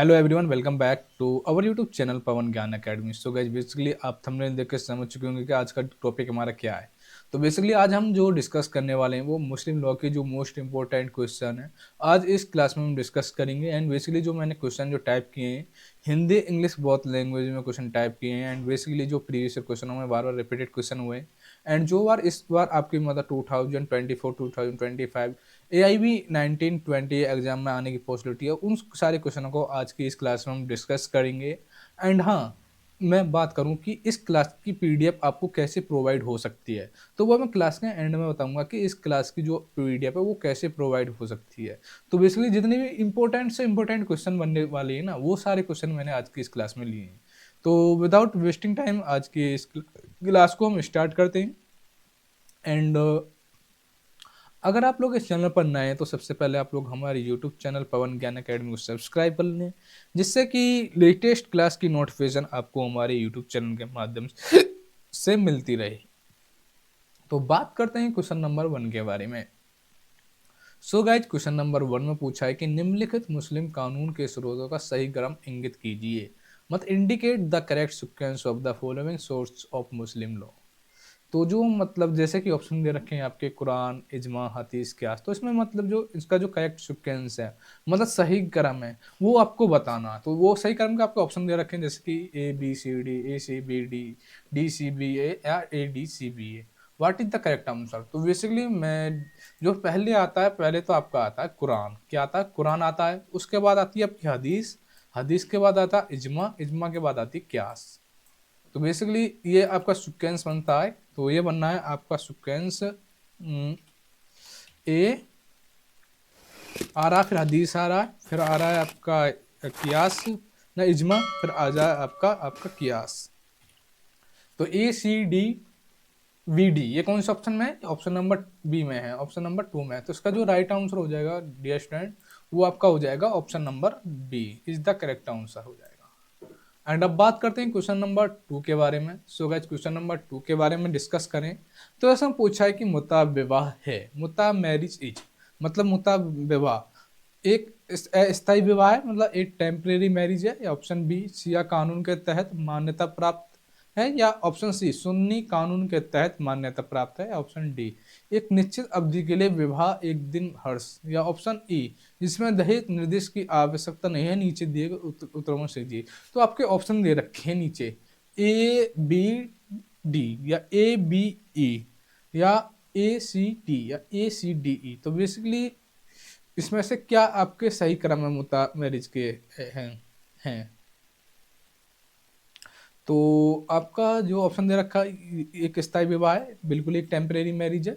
Hello everyone, welcome back to our YouTube channel Pawan Gyan academy. So guys, basically आप thumbnail देख के समझ चुके होंगे कि आज का टॉपिक हमारा क्या है। तो बेसिकली आज हम जो डिस्कस करने वाले हैं वो मुस्लिम लॉ के जो मोस्ट इंपॉर्टेंट क्वेश्चन है आज इस क्लास में हम डिस्कस करेंगे। एंड बेसिकली जो मैंने क्वेश्चन जो टाइप किए हैं, हिंदी इंग्लिश बहुत लैंग्वेज में क्वेश्चन टाइप किए हैं। एंड बेसिकली जो प्रीवियस क्वेश्चन में बार बार रिपीटेड क्वेश्चन हुए हैं। एंड जो बार इस बार आपकी मतलब 2024 2025 AIB 1920 एग्जाम में आने की पॉसिबिलिटी है, उन सारे क्वेश्चनों को आज की इस क्लास में हम डिस्कस करेंगे। एंड हाँ, मैं बात करूं कि इस क्लास की पीडीएफ आपको कैसे प्रोवाइड हो सकती है, तो वो मैं क्लास के एंड में बताऊंगा कि इस क्लास की जो पीडीएफ है वो कैसे प्रोवाइड हो सकती है। तो बेसिकली जितने भी इंपॉर्टेंट से इंपॉर्टेंट क्वेश्चन बनने वाले हैं ना, वो सारे क्वेश्चन मैंने आज की इस क्लास में लिए हैं। तो विदाउट वेस्टिंग टाइम आज की इस क्लास को हम स्टार्ट करते हैं। एंड अगर आप लोग इस चैनल पर नए हैं तो सबसे पहले आप लोग हमारे YouTube channel Pawan Gyan academy को सब्सक्राइब कर लें, जिससे कि लेटेस्ट क्लास की नोटिफिकेशन आपको हमारे यूट्यूब चैनल के माध्यम से मिलती रहे। तो बात करते हैं क्वेश्चन नंबर 1 के बारे में। सो गाइज, क्वेश्चन नंबर 1 में पूछा है कि निम्नलिखित मुस्लिम कानून के स्रोतों का सही क्रम इंगित कीजिए। मत indicate the correct sequence of the following source of Muslim law. तो जो मतलब जैसे कि ऑप्शन दे रखे हैं आपके कुरान, इजमा, हदीस, क्यास, तो इसमें मतलब जो इसका जो करेक्ट सीक्वेंस है, मतलब सही क्रम है, वो आपको बताना। तो वो सही क्रम का आपको ऑप्शन दे रखे हैं, जैसे कि ABCD, ACBD, DCBA या ADCBA। What is the correct answer? तो बेसिकली मैं जो पहले आता है, पहले तो आपका आता है कुरान। क्या आता है? कुरान आता है। उसके बाद आती है आपकी हदीस, हदीस के बाद आता है इजमा, इजमा के बाद आती है क्यास। तो बेसिकली ये आपका सीक्वेंस बनता है। तो ये बनना है आपका सीक्वेंस, ए आ रहा, फिर हदीस आ रहा है, फिर आ रहा है आपका कियास ना इजमा, फिर आ जाए आपका आपका कियास। तो ACDVD ये कौन से ऑप्शन में है? ऑप्शन नंबर बी में है, ऑप्शन नंबर 2 में है। तो इसका जो राइट आंसर हो जाएगा डियर स्टूडेंट, वो आपका हो जाएगा option number B is the correct answer हो जाएगा। एंड अब बात करते हैं क्वेश्चन नंबर 2 के बारे में। सो गाइस, क्वेश्चन नंबर 2 के बारे में डिस्कस करें तो ऐसा पूछा है कि मुता विवाह है, मुता मैरिज इज, मतलब मुता विवाह एक स्थायी विवाह है, मतलब एक टेम्परेरी मैरिज है, या ऑप्शन बी शिया कानून के तहत मान्यता प्राप्त है, या ऑप्शन सी सुन्नी कानून के तहत मान्यता प्राप्त है, या ऑप्शन डी एक निश्चित अवधि के लिए विवाह एक दिन हर्ष, या ऑप्शन ई जिसमें दहेज निर्देश की आवश्यकता नहीं है। नीचे दिए गए उत्तरों में से दिए। तो आपके ऑप्शन दे रखे हैं नीचे ABD या ABE या ACD या ACDE। तो बेसिकली इसमें से क्या आपके सही क्रम में मुता मैरिज के हैं? तो आपका जो ऑप्शन दे रखा है, एक स्थायी विवाह है, बिल्कुल एक टेम्परेरी मैरिज है।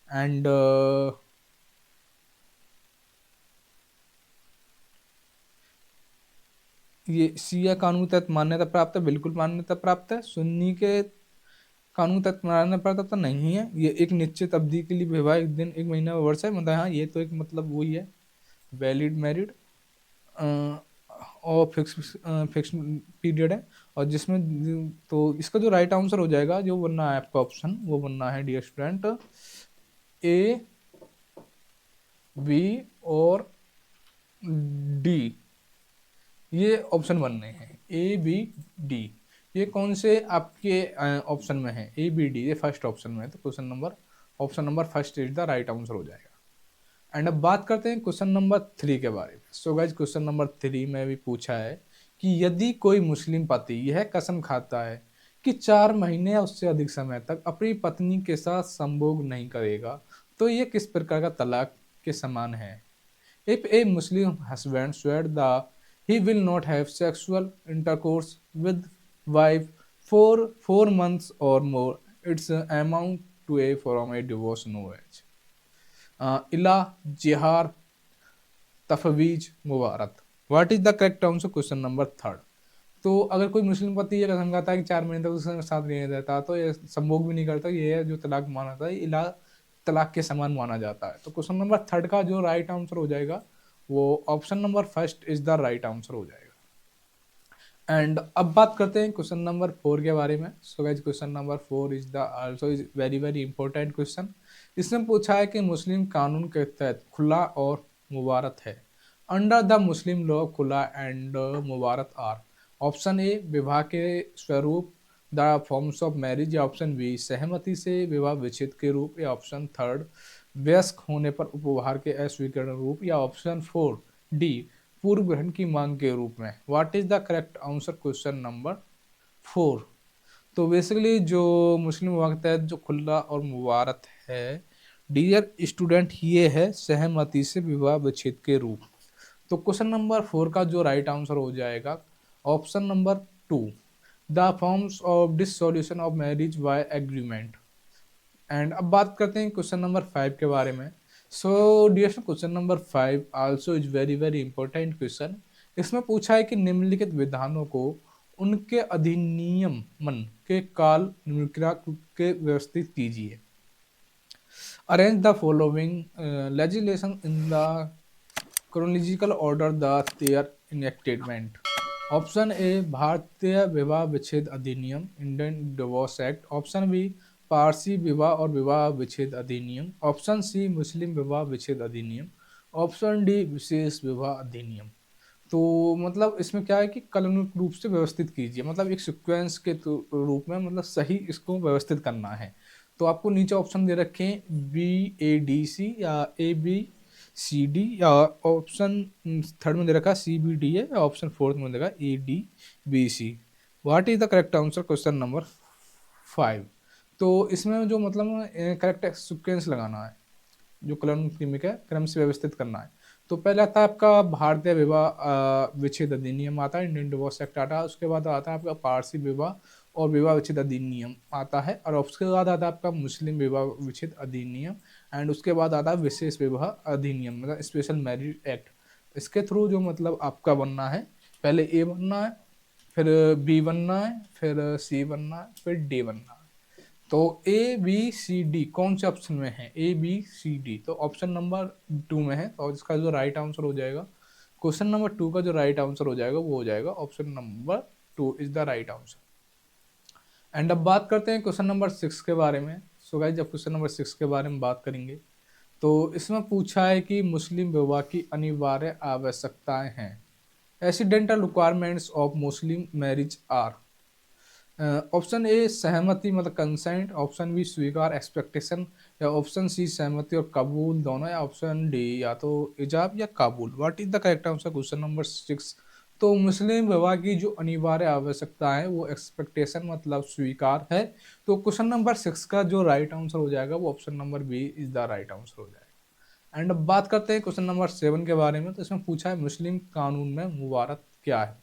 एंड ये शिया कानून तहत मान्यता प्राप्त है, बिल्कुल मान्यता प्राप्त है। सुन्नी के कानून तहत मान्यता प्राप्त तो नहीं है। ये एक निश्चित अवधि के लिए विवाह एक दिन, एक महीना, वर्ष है, मतलब हाँ ये तो एक मतलब वही है, वैलिड मैरिड और फिक्स पीरियड है। और जिसमें तो इसका जो राइट आंसर हो जाएगा, जो बनना है आपका ऑप्शन, वो बनना है डियर स्टूडेंट A, B और डी। ये ऑप्शन बनने हैं ABD। ये कौन से आपके ऑप्शन में है? ABD ये फर्स्ट ऑप्शन में है। तो option number first is the right answer हो जाएगा। एंड अब बात करते हैं क्वेश्चन नंबर 3 के बारे में। सो गाइज, क्वेश्चन नंबर 3 में भी पूछा है कि यदि कोई मुस्लिम पति यह कसम खाता है कि 4 महीने या उससे अधिक समय तक अपनी पत्नी के साथ संभोग नहीं करेगा, तो यह किस प्रकार का तलाक के समान है? If a Muslim husband swear that he will not have sexual intercourse with wife for 4 months or more, it's amount to a from a divorce knowledge. इला, जिहार, तफवीज, मुबारक। What is the correct answer? Question number 3। तो अगर कोई मुस्लिम पति ये कसम खाता है कि 4 महीने तक उसके साथ नहीं रहता, तो ये संभोग भी नहीं करता, ये है जो तलाक माना जाता है, इला तलाक के समान माना जाता है। तो क्वेश्चन नंबर 3 का जो राइट आंसर हो जाएगा, वो option number first is the right answer हो जाएगा। एंड अब बात करते हैं क्वेश्चन नंबर 4 के बारे में। So guys, question number 4 is the also is very very important question. इसमें पूछा है कि मुस्लिम कानून के तहत खुला और मुबारक है अंडर द मुस्लिम लॉ खुला एंड मुबारक आर। ऑप्शन ए विवाह के स्वरूप, द फॉर्म्स ऑफ मैरिज, या ऑप्शन बी सहमति से विवाह विच्छेद के रूप, या ऑप्शन थर्ड वयस्क होने पर उपहार के अस्वीकरण रूप, या ऑप्शन फोर डी पूर्व ग्रहण की मांग के रूप में। What is the correct answer question number 4? तो बेसिकली जो मुस्लिम विवाह के तहत जो खुला और मुबारक है डियर स्टूडेंट, ये है सहमति से विवाह विच्छेद के रूप। तो क्वेश्चन नंबर 4 का जो राइट आंसर हो जाएगा option number 2, the forms of dissolution of marriage by agreement. And अब बात करते हैं क्वेश्चन नंबर 5 के बारे में। So dear question number 5 also is very very important question. इसमें पूछा है कि निम्नलिखित विधानों को उनके अधिनियमन के काल के व्यवस्थित कीजिए। Arrange the following legislation in the chronological order the their enactment. Option A भारतीय विवाह विच्छेद अधिनियम, Indian divorce act. Option B Parsi विवाह और विवाह विच्छेद अधिनियम। ऑप्शन सी मुस्लिम विवाह विच्छेद अधिनियम। ऑप्शन डी विशेष विवाह अधिनियम। तो मतलब इसमें क्या है कि कानूनिक रूप से व्यवस्थित कीजिए, मतलब एक सीक्वेंस के रूप में, मतलब सही इसको व्यवस्थित करना है। तो आपको नीचे ऑप्शन दे रखे हैं बी ए डी सी, या ए बी सी डी, या ऑप्शन थर्ड में दे रखा सी बी डी है, या ऑप्शन फोर्थ में दे रखा A D B C. What is the correct answer question number 5? तो इसमें जो मतलब करेक्ट सीक्वेंस लगाना है, जो क्रमिक है, क्रम से व्यवस्थित करना है। तो पहले आता है आपका भारतीय विवाह विच्छेद अधिनियम आता है, इंडियन डिवोर्स एक्ट आता है। उसके बाद आता है आपका पारसी विवाह और विवाह विच्छेद अधिनियम आता है, और उसके बाद आता है आपका मुस्लिम विवाह विच्छेद अधिनियम, एंड उसके बाद आता है विशेष विवाह अधिनियम, मतलब स्पेशल मैरिज एक्ट। इसके थ्रू जो मतलब आपका बनना है, पहले ए बनना है, फिर बी बनना है, फिर सी बनना है, फिर डी बनना है। तो ए बी सी डी कौन से ऑप्शन में है? ए बी सी डी तो ऑप्शन नंबर 2 में है, और इसका जो राइट आंसर हो जाएगा क्वेश्चन नंबर 2 का जो राइट आंसर हो जाएगा वो हो जाएगा option number 2 is the right answer. And अब बात करते हैं क्वेश्चन नंबर 6 के बारे में। सो गाइस, जब क्वेश्चन नंबर 6 के बारे में बात करेंगे तो इसमें पूछा है कि मुस्लिम विवाह की अनिवार्य आवश्यकताएं हैं। Accidental requirements of Muslim marriage are. Option A सहमति मतलब कंसेंट, ऑप्शन बी स्वीकार एक्सपेक्टेशन, या ऑप्शन सी सहमति और कबूल दोनों, या ऑप्शन डी या तो इजाब या Kabul. What is the correct answer question number 6? तो मुस्लिम विवाह की जो अनिवार्य आवश्यकता है वो एक्सपेक्टेशन मतलब स्वीकार है। तो क्वेश्चन नंबर 6 का जो राइट आंसर हो जाएगा वो option number B is the right answer हो जाएगा। एंड अब बात करते हैं क्वेश्चन नंबर 7 के बारे में। तो इसमें पूछा है मुस्लिम कानून में मुबारक क्या है?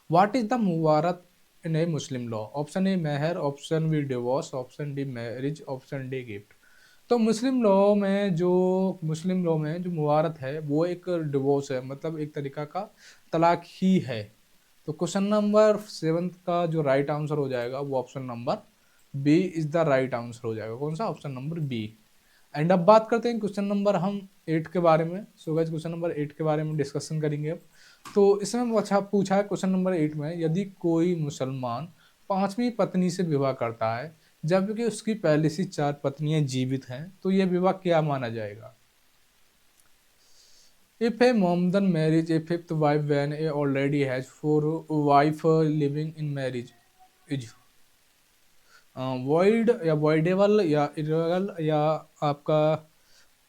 व्हाट इज द मुबारक in a Muslim law? Option A मेहर, option B divorce, option D marriage, option D gift. तो मुस्लिम लॉ में जो मुबारक है वो एक डिवोर्स है, मतलब एक तरीका का तलाक ही है। तो क्वेश्चन नंबर 7 का जो राइट आंसर हो जाएगा वो option number B is the right answer हो जाएगा। कौन सा? Option number B. एंड अब बात करते हैं क्वेश्चन नंबर हम 8 के बारे में। सो गाइस, क्वेश्चन नंबर 8 के बारे में डिस्कशन करेंगे अब। तो इसमें अच्छा पूछा है क्वेश्चन नंबर 8 में, यदि कोई मुसलमान पांचवी पत्नी से विवाह करता है जबकि उसकी पहले से 4 पत्नियां जीवित हैं, तो यह विवाह क्या माना जाएगा? If a Mohammedan marries a fifth wife when a already has 4 wife living in marriage is void या voidable या irregular या आपका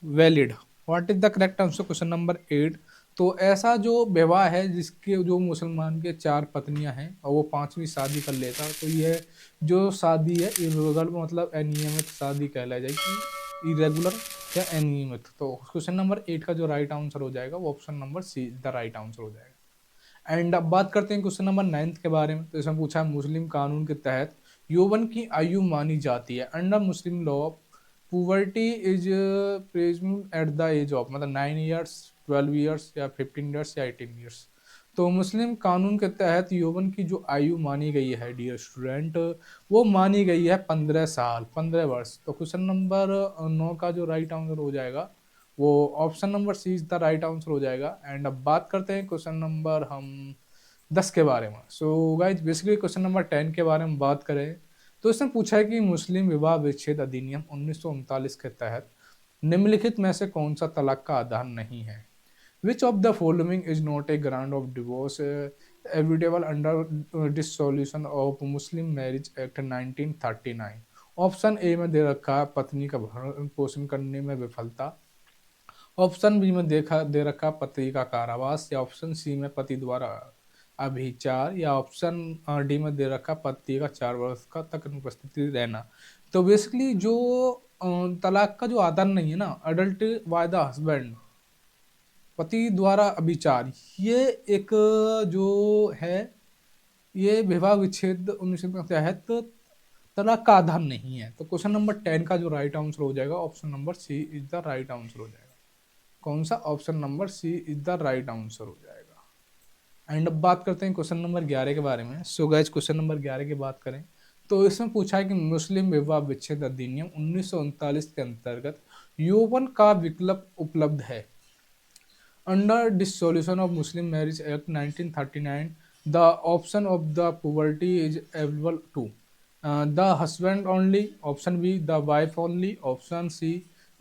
valid. What is the correct answer question number 8? तो ऐसा जो विवाह है जिसके जो मुसलमान के 4 पत्नियां हैं और वो पांचवी शादी कर लेता, तो यह जो शादी है इरेगुलर मतलब अनियमित शादी कहलाई जाएगी, इरेगुलर या अनियमित। तो क्वेश्चन नंबर 8 का जो राइट आंसर हो जाएगा वो option number see the right answer हो जाएगा। एंड अब बात करते हैं क्वेश्चन नंबर 9 के बारे में। तो इसमें पूछा है मुस्लिम कानून के तहत यौवन की आयु मानी जाती है under Muslim law puberty is presumed at the age of, मतलब 9 ईयर्स, 12 ईयर्स या 15 ईयर्स या 18 ईयर्स। तो मुस्लिम कानून के तहत यौवन की जो आयु मानी गई है डियर स्टूडेंट, वो मानी गई है 15 साल, 15 वर्ष। तो क्वेश्चन नंबर 9 का जो राइट आंसर हो जाएगा वो option number C is the right answer हो जाएगा। एंड अब बात करते हैं क्वेश्चन नंबर हम 10 के बारे में। So guys, basically question number 10 के बारे में बात करें तो इसमें पूछा है कि मुस्लिम विवाह विच्छेद अधिनियम 1939 के तहत निम्नलिखित में से कौन सा तलाक का आधार नहीं है? Which of the following is not a ground of divorce available under dissolution of Muslim marriage act 1939? Option A में दे रखा है पत्नी का भरण पोषण करने में विफलता, ऑप्शन बी में देखा दे रखा पति का कारावास, या ऑप्शन सी में पति द्वारा अभिचार, या ऑप्शन डी में दे रखा पति का 4 वर्ष का तक अनुपस्थिति रहना। तो बेसिकली जो अ, तलाक का जो आधार नहीं है ना, अडल्ट बाय द हस्बैंड, पति द्वारा अभिचार, ये एक जो है, ये विवाह विच्छेद 19 के तहत तलाक का आधार नहीं है। तो क्वेश्चन नंबर 10 का जो राइट आंसर हो जाएगा option number C is the right answer हो जाएगा। कौन सा? Option number C is the right answer हो जाएगा। एंड अब बात करते हैं क्वेश्चन नंबर 11 के बारे में। सो गाइस क्वेश्चन नंबर 11 की बात करें तो इसमें पूछा है कि मुस्लिम विवाह विच्छेद अधिनियम 1939 के अंतर्गत यौवन का विकल्प उपलब्ध है। Under dissolution of Muslim Marriage Act 1939, the option of the poverty is available to the husband only, option B the wife only, option C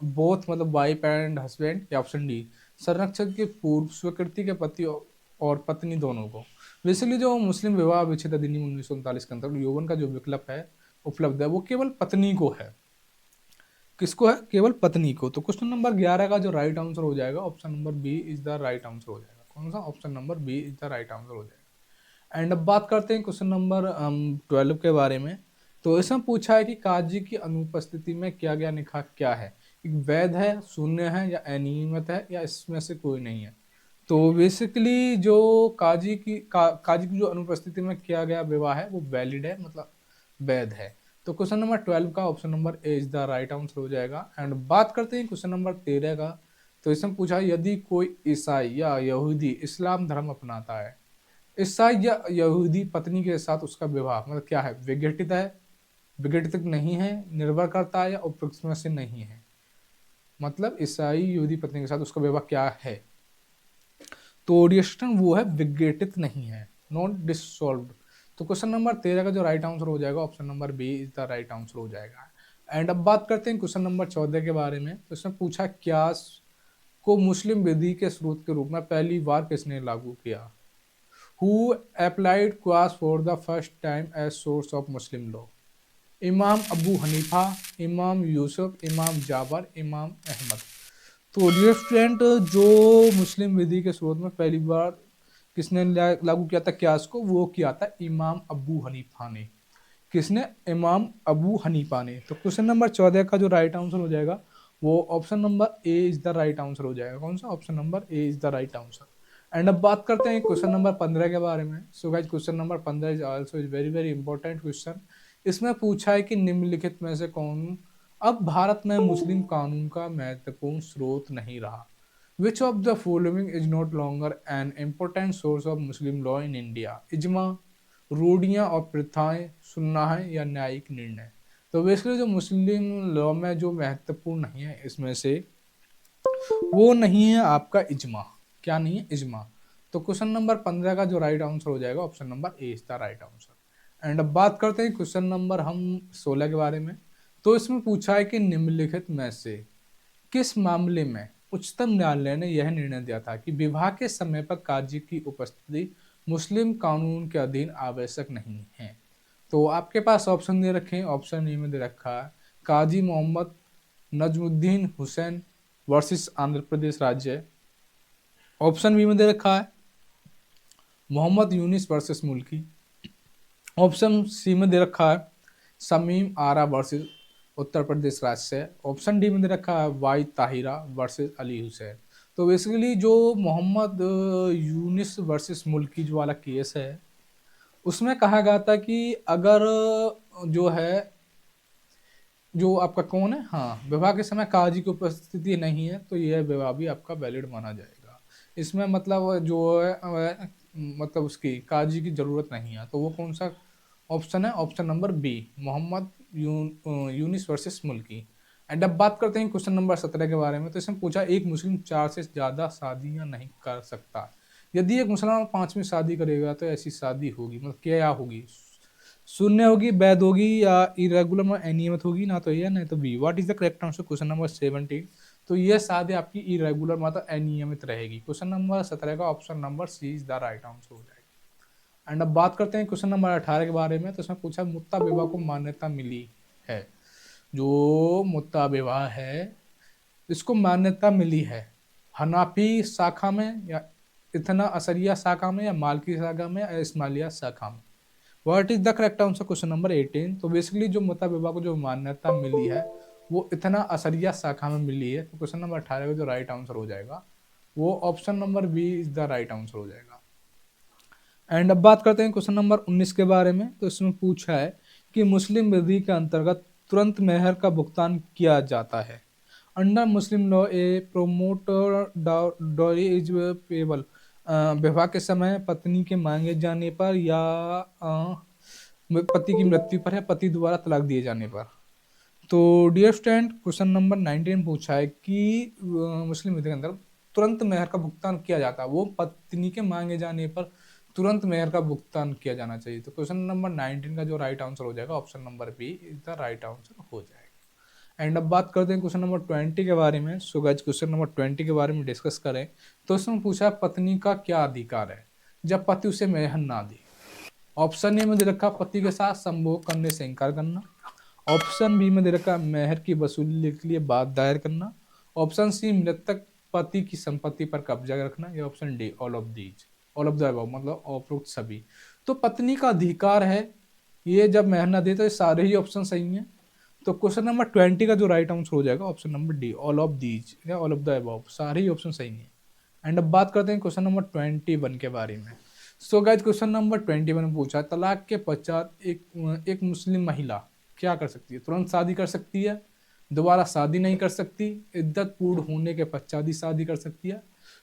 both मतलब वाइफ एंड हस्बैंड, या ऑप्शन डी संरक्षक के पूर्व स्वीकृति के पति और पत्नी दोनों को। बेसिकली जो मुस्लिम विवाह विच्छेद अधिनियम 1939 के अंतर्गत यौवन का जो विकल्प है उपलब्ध है वो केवल पत्नी को है। किसको है? केवल पत्नी को। तो क्वेश्चन नंबर 11 का जो राइट आंसर हो जाएगा option number B is the right answer हो जाएगा। कौन सा? Option number B is the right answer हो जाएगा। एंड अब बात करते हैं क्वेश्चन नंबर 12 के बारे में। तो इसमें पूछा है कि काजी की अनुपस्थिति में क्या क्या निकाह क्या है, एक वैध है, शून्य है, या अनियमित है, या इसमें से कोई नहीं है। तो बेसिकली जो काजी की जो अनुपस्थिति में किया गया विवाह है वो वैलिड है, मतलब वैध है। तो क्वेश्चन नंबर 12 का option number A is the right answer हो जाएगा। एंड बात करते हैं क्वेश्चन नंबर 13 का। तो इसमें पूछा यदि कोई ईसाई या यहूदी इस्लाम धर्म अपनाता है, ईसाई या यहूदी पत्नी के साथ उसका विवाह मतलब क्या है, विघटित है, विघटित नहीं है, निर्भर करता है, या उपयुक्त में से नहीं है। मतलब ईसाई यहूदी पत्नी के साथ उसका विवाह क्या है, तो ओरिएशन वो है विघटित नहीं है, नॉट डिसॉल्व्ड। तो क्वेश्चन नंबर 13 का जो राइट आंसर हो जाएगा option number B is the right answer हो जाएगा। एंड अब बात करते हैं क्वेश्चन नंबर 14 के बारे में। तो इसमें पूछा क्यास को मुस्लिम विधि के स्रोत के रूप में पहली बार किसने लागू किया? हु अप्लाइड क्वास for the first time as source of Muslim law? Imam Abu Hanifa, इमाम यूसुफ, इमाम जाबर, इमाम अहमद। तो डियर स्टूडेंट, जो मुस्लिम विधि के स्रोत में पहली बार किसने लागू किया था क्यास को, वो किया था इमाम अबू हनीफा ने। किसने? इमाम अबू हनीफा ने। तो क्वेश्चन नंबर 14 का जो राइट आंसर हो जाएगा वो option number A is the right answer हो जाएगा। कौन सा? Option number A is the right answer. And अब बात करते हैं क्वेश्चन नंबर 15 के बारे में। So guys question number 15 is also is very very important question. इसमें पूछा है कि निम्नलिखित में से कौन अब भारत में मुस्लिम कानून का महत्वपूर्ण स्रोत नहीं रहा? Which of the following is not longer an important source of Muslim law in India? इजमा, रूढ़ियाँ और प्रथाएं, सुन्ना है, या न्यायिक निर्णय। तो बेसिकली जो मुस्लिम लॉ में जो महत्वपूर्ण नहीं है इसमें से वो नहीं है आपका इजमा। क्या नहीं है? इजमा। तो क्वेश्चन नंबर 15 का जो राइट आंसर हो जाएगा option number A is the right answer. And अब बात करते हैं क्वेश्चन नंबर हम 16 के बारे में। तो इसमें पूछा है कि निम्नलिखित में से किस मामले में उच्चतम न्यायालय ने यह निर्णय दिया था कि विवाह के समय पर काजी की उपस्थिति मुस्लिम कानून के अधीन आवश्यक नहीं है? तो आपके पास ऑप्शन दे रखे हैं। ऑप्शन ए में दे रखा है काजी मोहम्मद नजमुद्दीन हुसैन वर्सेस आंध्र प्रदेश राज्य। ऑप्शन बी में दे रखा है मोहम्मद यूनिस वर्सेस मुल्की। ऑप्शन सी में दे रखा है शमीम आरा वर्सेस उत्तर प्रदेश राज्य से। ऑप्शन डी में दे रखा है वाई ताहिरा वर्सेस अली हुसैन। तो बेसिकली जो मोहम्मद यूनिस वर्सेस मुल्की जो वाला केस है उसमें कहा गया था कि अगर जो है जो आपका कौन है, हाँ, विवाह के समय काजी की उपस्थिति नहीं है तो यह विवाह भी आपका वैलिड माना जाएगा। इसमें मतलब जो है मतलब उसकी काजी की जरूरत नहीं है। तो वो कौन सा ऑप्शन है? Option number B Mohammed Yunus versus Mulki. And अब बात करते हैं क्वेश्चन नंबर 17 के बारे में। तो इसमें पूछा एक मुस्लिम 4 से ज़्यादा शादियाँ नहीं कर सकता। यदि एक मुसलमान 5वीं शादी करेगा तो ऐसी शादी होगी मतलब क्या होगी? शून्य होगी, वैध होगी, या इरेगुलर में अनियमित होगी? ना तो ए नहीं तो B. What is the correct answer? Question number 17। तो ये शादी आपकी इरेगुलर मतलब अनियमित रहेगी। क्वेश्चन नंबर 17 का option number C is the right answer हो जाएगा। एंड अब बात करते हैं क्वेश्चन नंबर 18 के बारे में। तो इसमें पूछा मुत्ता विवाह को मान्यता मिली है। जो मुत्ता विवाह है इसको मान्यता मिली है हनाफी शाखा में या इतना असरिया शाखा में या मालकी शाखा में या इस्माइलिया शाखा में। What is the correct answer question number 18। तो बेसिकली जो मुत्ता विवाह को जो मान्यता मिली है वो इतना असरिया शाखा में मिली है। तो क्वेश्चन नंबर 18 का जो राइट आंसर हो जाएगा वो option number B is the right answer हो जाएगा। एंड अब बात करते हैं क्वेश्चन नंबर 19 के बारे में। तो इसमें पूछा है कि मुस्लिम विधि के अंतर्गत तुरंत मेहर का भुगतान किया जाता है। Under Muslim law a promoter dowry is payable. विवाह के समय पत्नी के मांगे जाने पर या पति की मृत्यु पर या पति द्वारा तलाक दिए जाने पर। तो डियर स्टूडेंट क्वेश्चन नंबर 19 पूछा है कि मुस्लिम विधि के अंदर तुरंत मेहर का भुगतान किया जाता है, वो पत्नी के मांगे जाने पर तुरंत मेहर का भुगतान किया जाना चाहिए। तो क्वेश्चन नंबर 19 का जो राइट आंसर हो जाएगा option number B is the right answer हो जाएगा। एंड अब बात करते हैं क्वेश्चन नंबर 20 के बारे में। सो गाइस क्वेश्चन नंबर 20 के बारे में डिस्कस करें तो इसमें पूछा है पत्नी का क्या अधिकार है जब पति उसे मेहर ना दे। ऑप्शन ए में दे रखा पति के साथ संभोग करने से इनकार करना। ऑप्शन बी में दे रखा मेहर की वसूली के लिए बात दायर करना। ऑप्शन सी मृतक पति की संपत्ति पर कब्जा रखना। या option D all of these, all of the above मतलब उपरोक्त सभी। तो पत्नी का अधिकार है ये जब मेहर ना दे, तो ये सारे ही ऑप्शन सही हैं। तो क्वेश्चन नंबर 20 का जो राइट आंसर हो जाएगा option number D all of these या ऑल ऑफ द अबव, सारे ही ऑप्शन सही हैं। एंड अब बात करते हैं क्वेश्चन नंबर 21 के बारे में। सो गाइस क्वेश्चन नंबर 21 में पूछा तलाक के पश्चात एक मुस्लिम महिला क्या कर सकती है। तुरंत शादी कर सकती है, दोबारा शादी नहीं कर सकती, इद्दत पूर्ण होने के पश्चात ही शादी कर सकती है,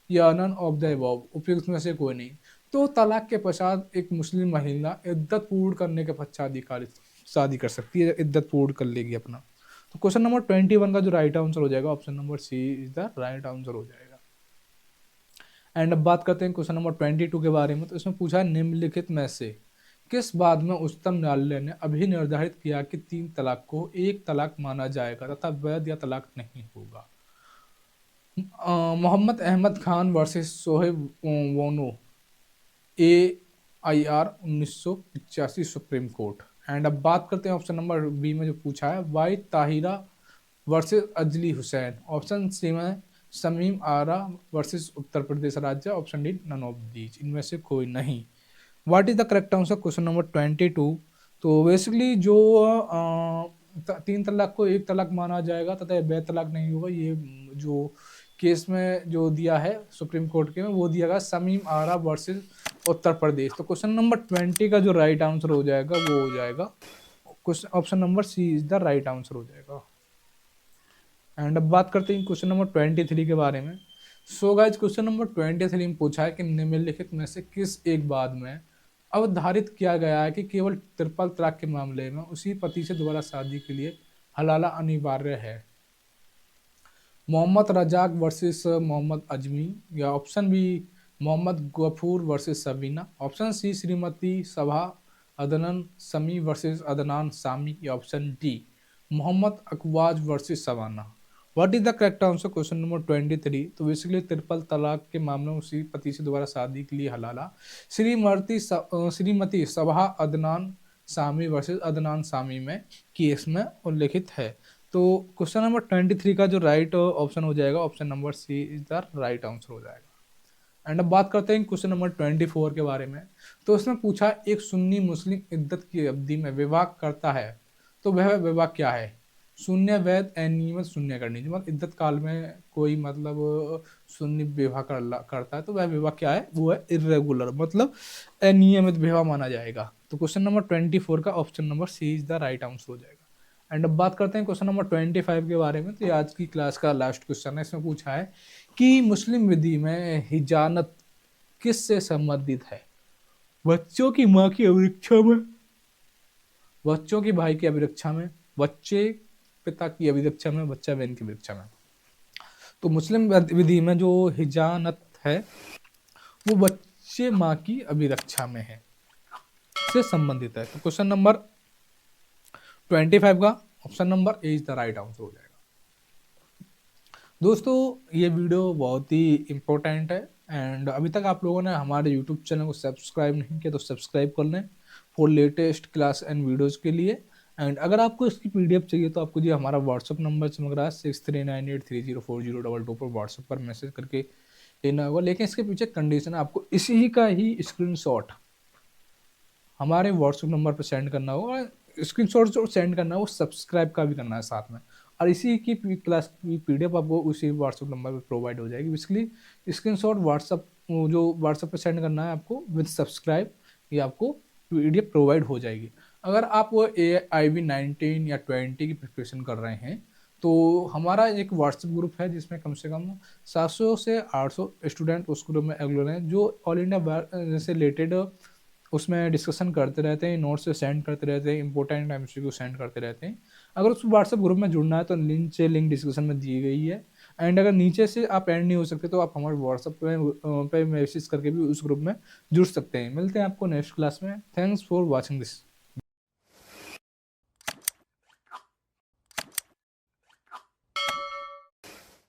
या नन ऑफ द अबव, उपयुक्त में से कोई नहीं। तो तलाक के पश्चात एक मुस्लिम महिला इद्दत पूर्ण करने के पश्चात ही शादी कर सकती है, इद्दत पूर्ण कर लेगी अपना। तो क्वेश्चन नंबर 21 का जो राइट आंसर हो जाएगा option number C is the right answer हो जाएगा। एंड अब बात करते हैं क्वेश्चन नंबर 22 के बारे में। तो इसमें पूछा है निम्नलिखित में से किस बात में उच्चतम न्यायालय ने अभी निर्धारित किया कि 3 तलाक को एक तलाक माना जाएगा तथा वैध या तलाक नहीं होगा। Mohammad Ahmad Khan versus Shah Bano AIR 1985 supreme court. And अब बात करते हैं ऑप्शन नंबर बी में जो पूछा है वाई Tahira versus Ajli Hussain. Option C में शमीम आरा वर्सेस उत्तर प्रदेश राज्य। Option D none of these, इनमें से कोई नहीं। What is the correct answer question number 22। तो बेसिकली जो 3 तलाक को एक तलाक माना जाएगा तथा वैध तलाक नहीं होगा, ये जो केस में जो दिया है सुप्रीम कोर्ट के में वो दिया गया शमीम आरा वर्सेस उत्तर प्रदेश। तो क्वेश्चन नंबर 20 का जो राइट आंसर हो जाएगा वो हो जाएगा question option number C is the right answer हो जाएगा। एंड अब बात करते हैं क्वेश्चन नंबर 23 के बारे में। सो गाइज क्वेश्चन नंबर 23 में पूछा है कि निम्नलिखित में से किस एक बाद में अवधारित किया गया है कि केवल ट्रिपल तलाक के मामले में उसी पति से दोबारा शादी के लिए हलाला अनिवार्य है। मोहम्मद रजाक वर्सेस मोहम्मद अजमी। या option B Mohammad Gafoor versus Sabina. Option C Shrimati Sabha Adnan Sami versus Adnan Sami. या option D Mohammad Akwaj versus Savana. What is the correct answer question number 23। तो बेसिकली ट्रिपल तलाक के मामले में उसी पति से दोबारा शादी के लिए हलाला श्रीमती सभा अदनान सामी वर्सेस अदनान सामी में केस में उल्लेखित है। तो क्वेश्चन नंबर 23 का जो राइट ऑप्शन हो जाएगा option number C is the right answer हो जाएगा। एंड अब बात करते हैं क्वेश्चन नंबर 24 के बारे में। तो इसमें पूछा एक सुन्नी मुस्लिम इद्दत की अवधि में विवाह करता है तो वह विवाह क्या है। शून्य वैध अनियमित शून्य करनी, मतलब इद्दत काल में कोई मतलब सुन्नी विवाह करता है तो वह विवाह क्या है, वो है इरेगुलर मतलब अनियमित विवाह माना जाएगा। तो क्वेश्चन नंबर 24 का option number C is the right answer हो जाएगा। एंड अब बात करते हैं क्वेश्चन नंबर 25 के बारे में। तो ये आज की क्लास का लास्ट क्वेश्चन है। इसमें पूछा है कि मुस्लिम विधि में हिजानत किस से संबंधित है। बच्चों की माँ की अभिरक्षा में, बच्चों की भाई की अभिरक्षा में, बच्चे पिता की अभिरक्षा में, बच्चा बहन की अभिरक्षा में। तो मुस्लिम विधि में जो हिजानत है वो बच्चे माँ की अभिरक्षा में है, से संबंधित है। तो क्वेश्चन नंबर 25 का option number A is the right answer हो जाएगा। दोस्तों, ये वीडियो बहुत ही इम्पोर्टेंट है एंड अभी तक आप लोगों ने हमारे यूट्यूब चैनल को सब्सक्राइब नहीं किया तो सब्सक्राइब कर लें for latest class and videos के लिए। एंड अगर आपको इसकी पीडीएफ चाहिए तो आपको जी हमारा व्हाट्सअप नंबर चमक रहा है 6398304022 पर व्हाट्सअप पर मैसेज करके लेना होगा। लेकिन इसके पीछे कंडीशन है, आपको इसी का ही स्क्रीनशॉट हमारे व्हाट्सएप नंबर पर सेंड करना होगा और स्क्रीनशॉट जो सेंड करना है वो सब्सक्राइब का भी करना है साथ में। और इसी की क्लास की पीडीएफ आपको उसी व्हाट्सएप नंबर पर प्रोवाइड हो जाएगी। बेसिकली स्क्रीनशॉट व्हाट्सएप जो व्हाट्सएप पे सेंड करना है आपको विद सब्सक्राइब, ये आपको पीडीएफ प्रोवाइड हो जाएगी। अगर आप वो AIB 19 या 20 की प्रिपरेशन कर रहे हैं तो हमारा एक व्हाट्सएप ग्रुप है जिसमें कम से कम 700 से 800 स्टूडेंट उस ग्रुप में एग्लोर हैं, जो ऑल इंडिया से रिलेटेड उसमें डिस्कशन करते रहते हैं, नोट्स से सेंड करते रहते हैं, इंपॉर्टेंट MCQ सेंड करते रहते हैं। अगर उस व्हाट्सएप ग्रुप में जुड़ना है तो लिंक डिस्क्रिप्शन में दी गई है। एंड अगर नीचे से आप ऐड नहीं हो सकते तो आप हमारे व्हाट्सएप पे मैसेज करके भी उस ग्रुप में जुड़ सकते हैं। मिलते हैं आपको नेक्स्ट क्लास में। Thanks for watching this.